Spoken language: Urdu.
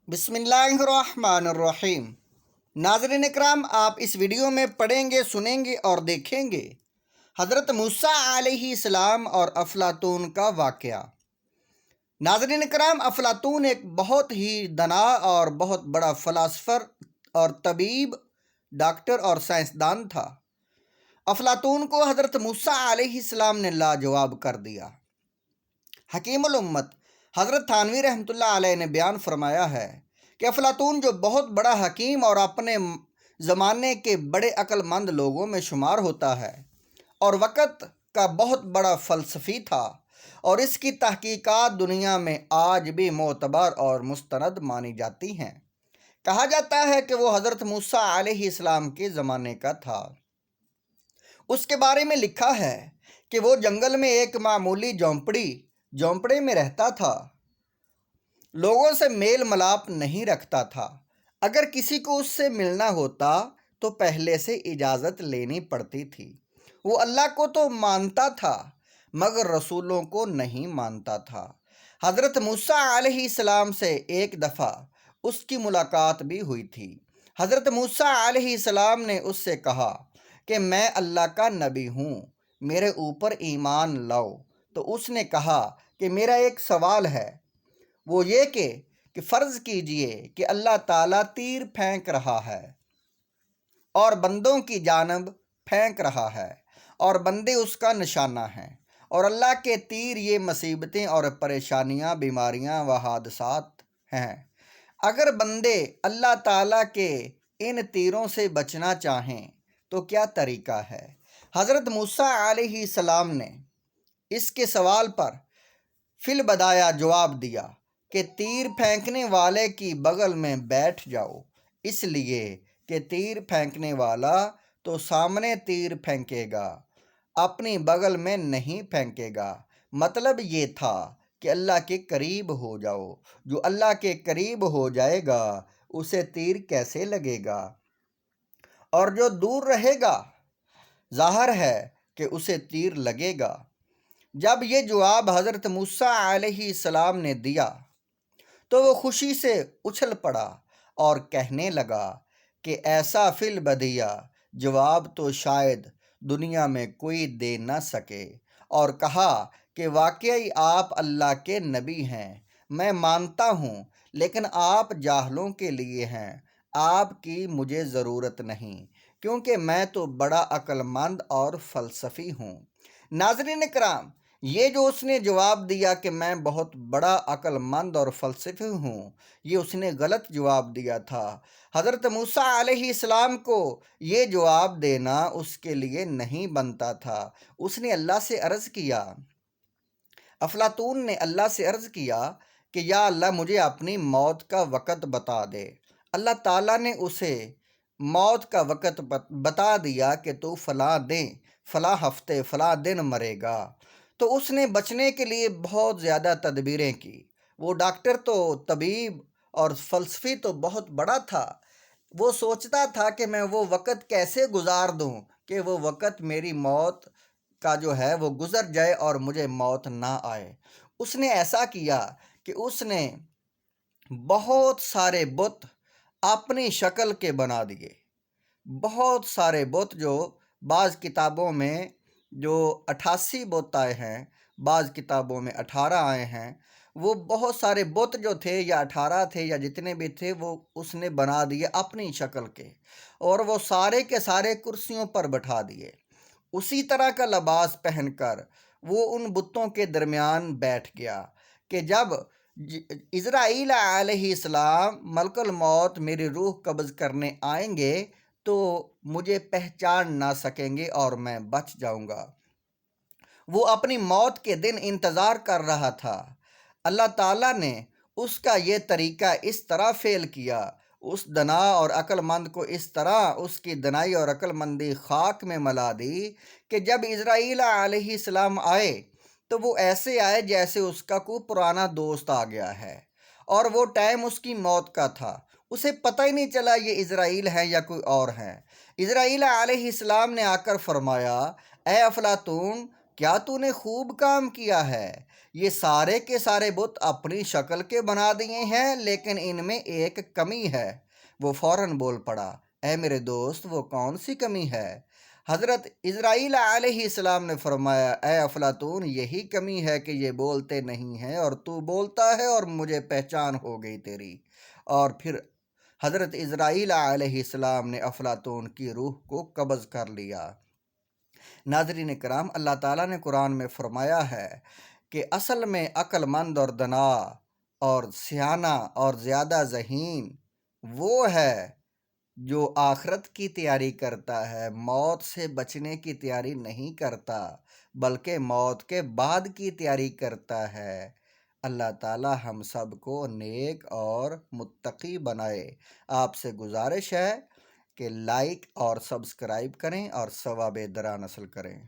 بسم اللہ الرحمن الرحیم۔ ناظرین اکرام، آپ اس ویڈیو میں پڑھیں گے، سنیں گے اور دیکھیں گے حضرت موسیٰ علیہ السلام اور افلاطون کا واقعہ۔ ناظرین اکرام، افلاطون ایک بہت ہی دانا اور بہت بڑا فلاسفر اور طبیب، ڈاکٹر اور سائنسدان تھا۔ افلاطون کو حضرت موسیٰ علیہ السلام نے لاجواب کر دیا۔ حکیم الامت حضرت تھانوی رحمۃ اللہ علیہ نے بیان فرمایا ہے کہ افلاطون جو بہت بڑا حکیم اور اپنے زمانے کے بڑے عقل مند لوگوں میں شمار ہوتا ہے اور وقت کا بہت بڑا فلسفی تھا، اور اس کی تحقیقات دنیا میں آج بھی معتبر اور مستند مانی جاتی ہیں۔ کہا جاتا ہے کہ وہ حضرت موسیٰ علیہ السلام کے زمانے کا تھا۔ اس کے بارے میں لکھا ہے کہ وہ جنگل میں ایک معمولی جھونپڑے میں رہتا تھا، لوگوں سے میل ملاپ نہیں رکھتا تھا۔ اگر کسی کو اس سے ملنا ہوتا تو پہلے سے اجازت لینی پڑتی تھی۔ وہ اللہ کو تو مانتا تھا مگر رسولوں کو نہیں مانتا تھا۔ حضرت موسیٰ علیہ السلام سے ایک دفعہ اس کی ملاقات بھی ہوئی تھی۔ حضرت موسیٰ علیہ السلام نے اس سے کہا کہ میں اللہ کا نبی ہوں، میرے اوپر ایمان لاؤ۔ تو اس نے کہا کہ میرا ایک سوال ہے، وہ یہ کہ فرض کیجئے کہ اللہ تعالیٰ تیر پھینک رہا ہے اور بندوں کی جانب پھینک رہا ہے اور بندے اس کا نشانہ ہیں، اور اللہ کے تیر یہ مصیبتیں اور پریشانیاں، بیماریاں و حادثات ہیں۔ اگر بندے اللہ تعالیٰ کے ان تیروں سے بچنا چاہیں تو کیا طریقہ ہے؟ حضرت موسیٰ علیہ السلام نے اس کے سوال پر فی البدایہ جواب دیا کہ تیر پھینکنے والے کی بغل میں بیٹھ جاؤ، اس لیے کہ تیر پھینکنے والا تو سامنے تیر پھینکے گا، اپنی بغل میں نہیں پھینکے گا۔ مطلب یہ تھا کہ اللہ کے قریب ہو جاؤ۔ جو اللہ کے قریب ہو جائے گا اسے تیر کیسے لگے گا، اور جو دور رہے گا ظاہر ہے کہ اسے تیر لگے گا۔ جب یہ جواب حضرت موسیٰ علیہ السلام نے دیا تو وہ خوشی سے اچھل پڑا اور کہنے لگا کہ ایسا فی البدیہہ جواب تو شاید دنیا میں کوئی دے نہ سکے، اور کہا کہ واقعی آپ اللہ کے نبی ہیں، میں مانتا ہوں، لیکن آپ جاہلوں کے لیے ہیں، آپ کی مجھے ضرورت نہیں، کیونکہ میں تو بڑا عقل مند اور فلسفی ہوں۔ ناظرین اکرام، یہ جو اس نے جواب دیا کہ میں بہت بڑا عقل مند اور فلسفی ہوں، یہ اس نے غلط جواب دیا تھا۔ حضرت موسیٰ علیہ السلام کو یہ جواب دینا اس کے لیے نہیں بنتا تھا۔ اس نے اللہ سے عرض کیا، افلاطون نے اللہ سے عرض کیا کہ یا اللہ مجھے اپنی موت کا وقت بتا دے۔ اللہ تعالیٰ نے اسے موت کا وقت بتا دیا کہ تو فلاں دن، فلاں ہفتے، فلاں دن مرے گا۔ تو اس نے بچنے کے لیے بہت زیادہ تدبیریں کی۔ وہ ڈاکٹر تو، طبیب اور فلسفی تو بہت بڑا تھا۔ وہ سوچتا تھا کہ میں وہ وقت کیسے گزار دوں کہ وہ وقت میری موت کا جو ہے وہ گزر جائے اور مجھے موت نہ آئے۔ اس نے ایسا کیا کہ اس نے بہت سارے بت اپنی شکل کے بنا دیے۔ بہت سارے بت، جو بعض کتابوں میں جو 88 بت آئے ہیں، بعض کتابوں میں 18 آئے ہیں، وہ بہت سارے بت جو تھے، یا 18 تھے یا جتنے بھی تھے، وہ اس نے بنا دیے اپنی شکل کے، اور وہ سارے کے سارے کرسیوں پر بٹھا دیے۔ اسی طرح کا لباس پہن کر وہ ان بتوں کے درمیان بیٹھ گیا کہ جب عزرائیل علیہ السلام ملک الموت میری روح قبض کرنے آئیں گے تو مجھے پہچان نہ سکیں گے اور میں بچ جاؤں گا۔ وہ اپنی موت کے دن انتظار کر رہا تھا۔ اللہ تعالیٰ نے اس کا یہ طریقہ اس طرح فیل کیا، اس دنا اور عقل مند کو اس طرح اس کی دنائی اور عقل مندی خاک میں ملا دی کہ جب عزرائیل علیہ السلام آئے تو وہ ایسے آئے جیسے اس کا کوئی پرانا دوست آ گیا ہے، اور وہ ٹائم اس کی موت کا تھا۔ اسے پتہ ہی نہیں چلا یہ عزرائیل ہے یا کوئی اور ہے۔ عزرائیل علیہ السلام نے آ کر فرمایا، اے افلاطون، کیا تو نے خوب کام کیا ہے؟ یہ سارے کے سارے بت اپنی شکل کے بنا دیے ہیں، لیکن ان میں ایک کمی ہے۔ وہ فوراً بول پڑا، اے میرے دوست، وہ کون سی کمی ہے؟ حضرت اسرائیل علیہ السلام نے فرمایا، اے افلاطون، یہی کمی ہے کہ یہ بولتے نہیں ہیں اور تو بولتا ہے اور مجھے پہچان ہو گئی تیری۔ اور پھر حضرت اسرائیل علیہ السلام نے افلاطون کی روح کو قبض کر لیا۔ ناظرین کرام، اللہ تعالیٰ نے قرآن میں فرمایا ہے کہ اصل میں عقل مند اور دنا اور سیانہ اور زیادہ ذہین وہ ہے جو آخرت کی تیاری کرتا ہے، موت سے بچنے کی تیاری نہیں کرتا بلکہ موت کے بعد کی تیاری کرتا ہے۔ اللہ تعالیٰ ہم سب کو نیک اور متقی بنائے۔ آپ سے گزارش ہے کہ لائک اور سبسکرائب کریں اور ثواب درا نصل کریں۔